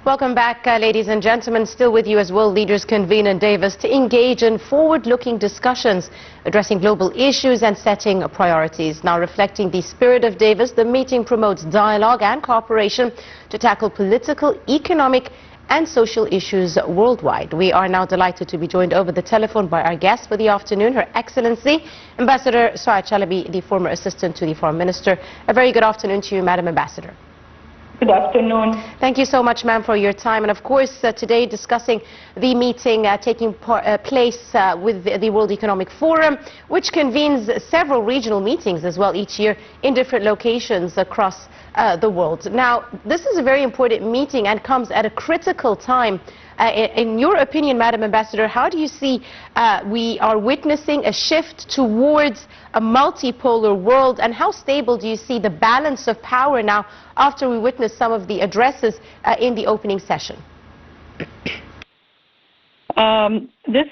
Welcome back, ladies and gentlemen. Still with you as world leaders convene in Davos to engage in forward-looking discussions addressing global issues and setting priorities. Now, reflecting the spirit of Davos, the meeting promotes dialogue and cooperation to tackle political, economic and social issues worldwide. We are now delighted to be joined over the telephone by our guest for the afternoon, Her Excellency Ambassador Suad Chalabi, the former Assistant to the Foreign Minister. A very good afternoon to you, Madam Ambassador. Good afternoon. Thank you so much, ma'am, for your time. And of course, today discussing the meeting taking place with the World Economic Forum, which convenes several regional meetings as well each year in different locations across the world. Now, this is a very important meeting and comes at a critical time. In your opinion, Madam Ambassador, how do you see we are witnessing a shift towards a multipolar world, and how stable do you see the balance of power now after we witness some of the addresses in the opening session? This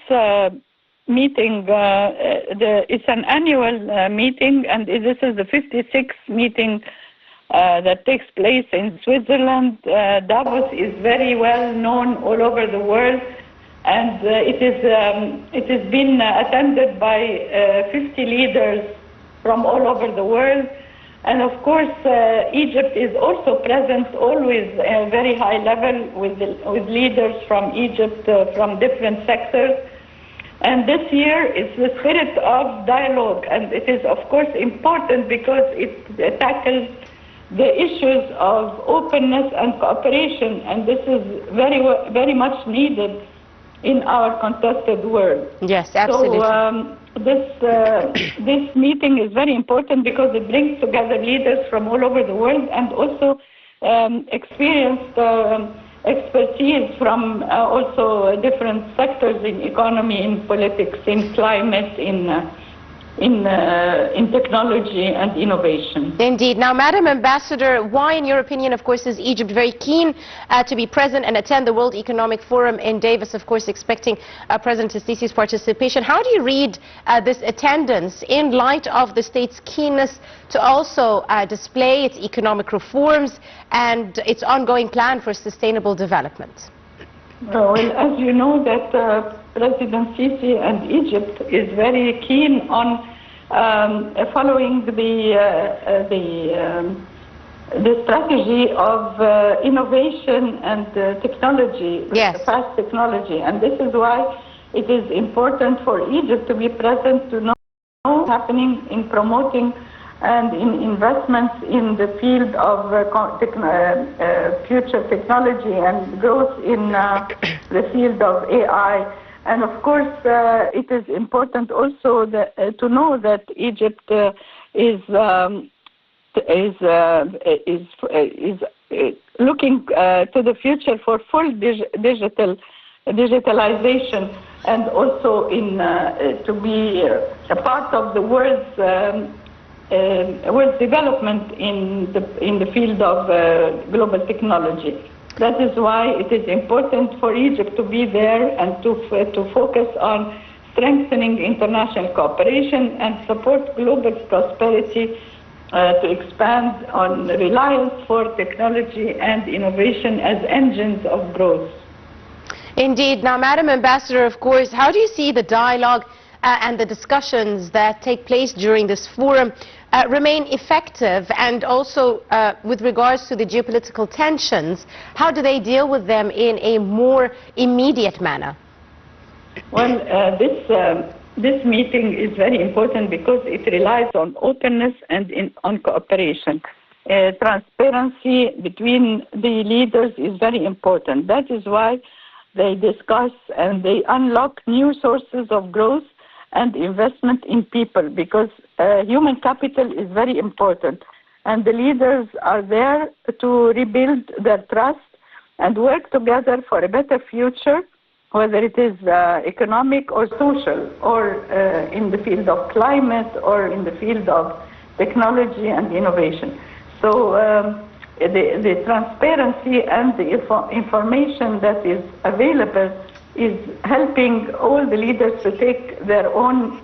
meeting, it's an annual meeting, and this is the 56th meeting that takes place in Switzerland. Davos is very well known all over the world, and it has been attended by 50 leaders from all over the world. And of course, Egypt is also present always at a very high level with leaders from Egypt from different sectors. And this year is the spirit of dialogue, and it is of course important because it tackles the issues of openness and cooperation, and this is very much needed in our contested world. Yes, absolutely. So this meeting is very important because it brings together leaders from all over the world and also experienced expertise from also different sectors in economy, in politics, in climate, in technology and innovation. Indeed. Now, Madam Ambassador, why, in your opinion, of course, is Egypt very keen to be present and attend the World Economic Forum in Davos, of course, expecting President Sisi's participation? How do you read this attendance in light of the state's keenness to also display its economic reforms and its ongoing plan for sustainable development? Well, as you know, that President Sisi and Egypt is very keen on following the strategy of innovation and technology, yes, fast technology, and this is why it is important for Egypt to be present to know what's happening in promoting and in investments in the field of future technology and growth in the field of AI. And of course, it is important also to know that Egypt is looking to the future for full digitalization, and also to be a part of the world's development in the field of global technology. That is why it is important for Egypt to be there and to focus on strengthening international cooperation and support global prosperity, to expand on reliance for technology and innovation as engines of growth. Indeed. Now, Madam Ambassador, of course, how do you see the dialogue and the discussions that take place during this forum remain effective, and also with regards to the geopolitical tensions, how do they deal with them in a more immediate manner? Well, this meeting is very important because it relies on openness and on cooperation. Transparency between the leaders is very important. That is why they discuss and they unlock new sources of growth and investment in people, because human capital is very important, and the leaders are there to rebuild their trust and work together for a better future, whether it is economic or social, or in the field of climate, or in the field of technology and innovation. So the transparency and the information that is available is helping all the leaders to take their own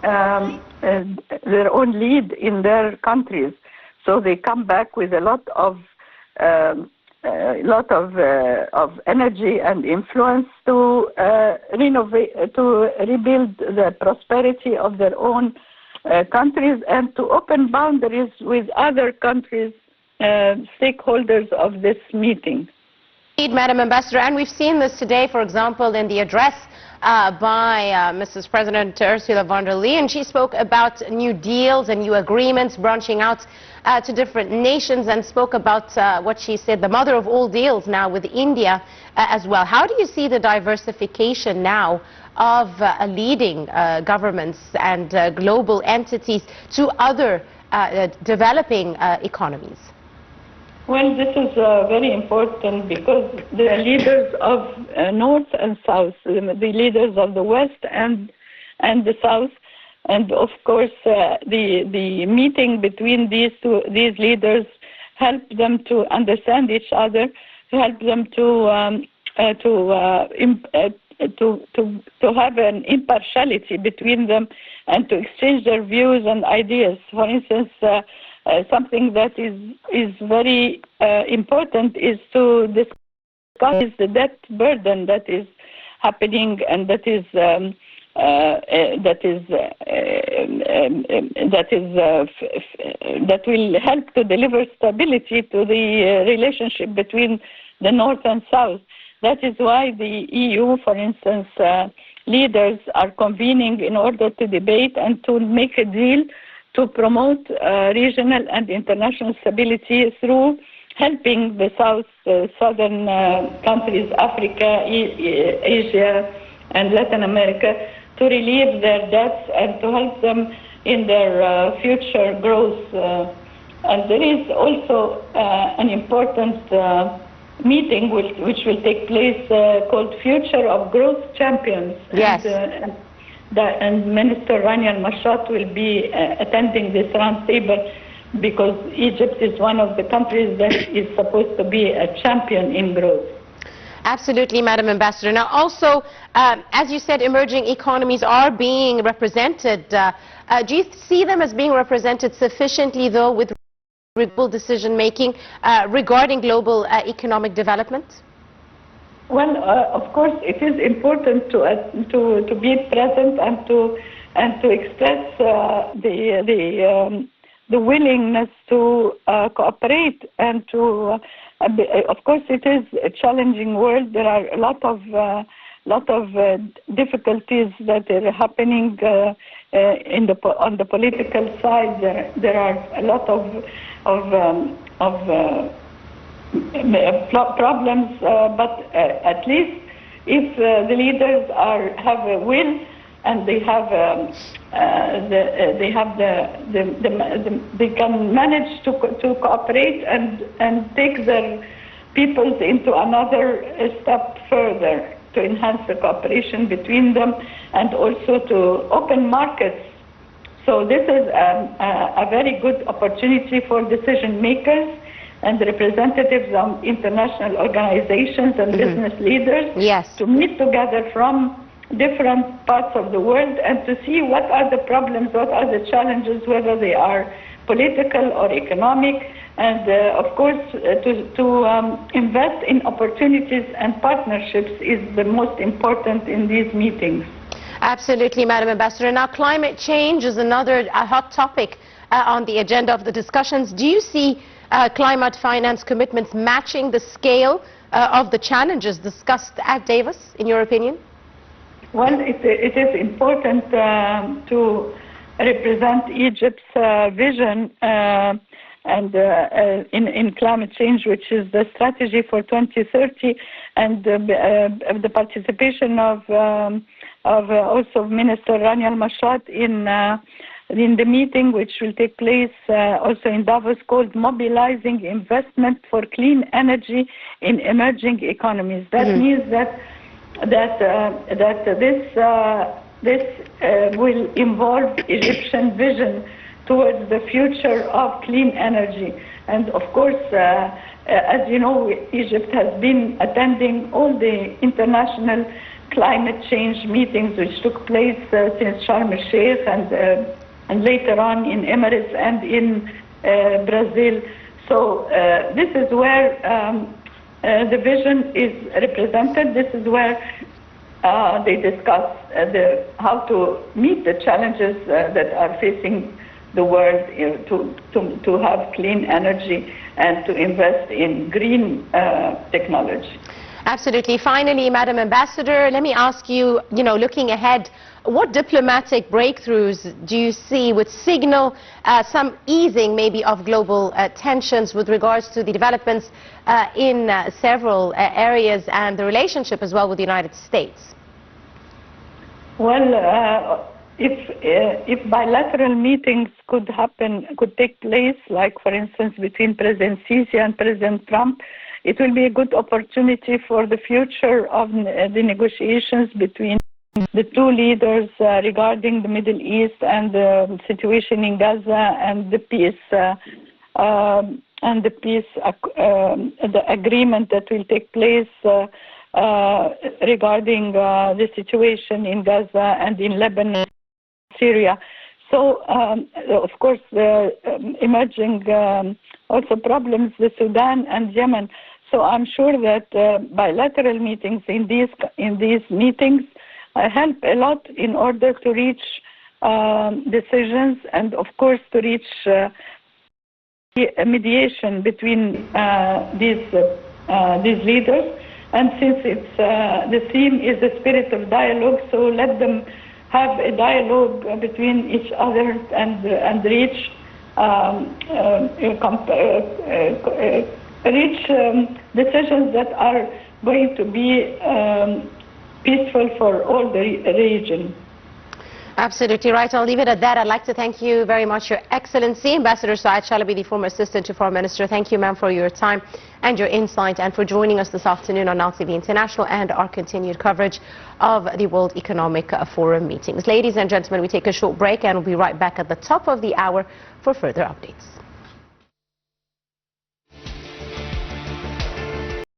lead in their countries. So they come back with a lot of a lot of energy and influence to renovate, to rebuild the prosperity of their own countries and to open boundaries with other countries, stakeholders of this meeting. Indeed, Madam Ambassador, and we've seen this today, for example, in the address by Mrs. President Ursula von der Leyen. She spoke about new deals and new agreements branching out to different nations and spoke about what she said, the mother of all deals now with India as well. How do you see the diversification now of leading governments and global entities to other developing economies? Well, this is very important because the leaders of North and South, the leaders of the West and the South, and of course the meeting between these leaders help them to understand each other, help them to have an impartiality between them and to exchange their views and ideas. For instance, something that is very important is to discuss the debt burden that is happening and that will help to deliver stability to the relationship between the North and South. That is why the EU, for instance, leaders are convening in order to debate and to make a deal to promote regional and international stability through helping the southern countries, Africa, Asia, and Latin America, to relieve their debts and to help them in their future growth. And there is also an important meeting which will take place called Future of Growth Champions. Yes. And Minister Rania Al-Mashat will be attending this roundtable because Egypt is one of the countries that is supposed to be a champion in growth. Absolutely, Madam Ambassador. Now also, as you said, emerging economies are being represented. Do you see them as being represented sufficiently, though, with global decision-making regarding global economic development? Well, of course, it is important to be present and to express the willingness to cooperate and to. Of course, it is a challenging world. There are a lot of difficulties that are happening on the political side. There are a lot of problems, but at least if the leaders have a will and they can manage to cooperate and take their peoples into another step further to enhance the cooperation between them and also to open markets. So this is a very good opportunity for decision makers and representatives of international organizations and business leaders to meet together from different parts of the world and to see what are the problems, what are the challenges, whether they are political or economic, and of course to invest in opportunities and partnerships is the most important in these meetings. Absolutely, Madam Ambassador. Now, climate change is another hot topic on the agenda of the discussions. Do you see climate finance commitments matching the scale of the challenges discussed at Davos, in your opinion? Well, it is important to represent Egypt's vision and in climate change, which is the strategy for 2030, and the participation of also Minister Rania Al-Mashat in the meeting, which will take place also in Davos, called Mobilizing Investment for Clean Energy in Emerging Economies. That means that this will involve Egyptian vision towards the future of clean energy. And of course, as you know, Egypt has been attending all the international climate change meetings which took place since Sharm el-Sheikh and later on in Emirates and in Brazil. So this is where the vision is represented. This is where they discuss how to meet the challenges that are facing the world, to have clean energy and to invest in green technology. Absolutely. Finally, Madam Ambassador, let me ask you, looking ahead, what diplomatic breakthroughs do you see would signal some easing maybe of global tensions with regards to the developments in several areas and the relationship as well with the United States? Well, if bilateral meetings could take place, like for instance between President Sisi and President Trump, it will be a good opportunity for the future of the negotiations between the two leaders regarding the Middle East and the situation in Gaza and the peace, the agreement that will take place regarding the situation in Gaza and in Lebanon, Syria. So, of course, the emerging also problems with Sudan and Yemen. So I'm sure that bilateral meetings in these meetings help a lot in order to reach decisions and, of course, to reach a mediation between these leaders. And since it's the theme is the spirit of dialogue, so let them have a dialogue between each other and reach decisions that are going to be peaceful for all the region. Absolutely right. I'll leave it at that. I'd like to thank you very much, Your Excellency, Ambassador Saad Chalabi, the former Assistant to Foreign Minister. Thank you, ma'am, for your time and your insight and for joining us this afternoon on Nile TV International and our continued coverage of the World Economic Forum meetings. Ladies and gentlemen, we take a short break and we'll be right back at the top of the hour for further updates.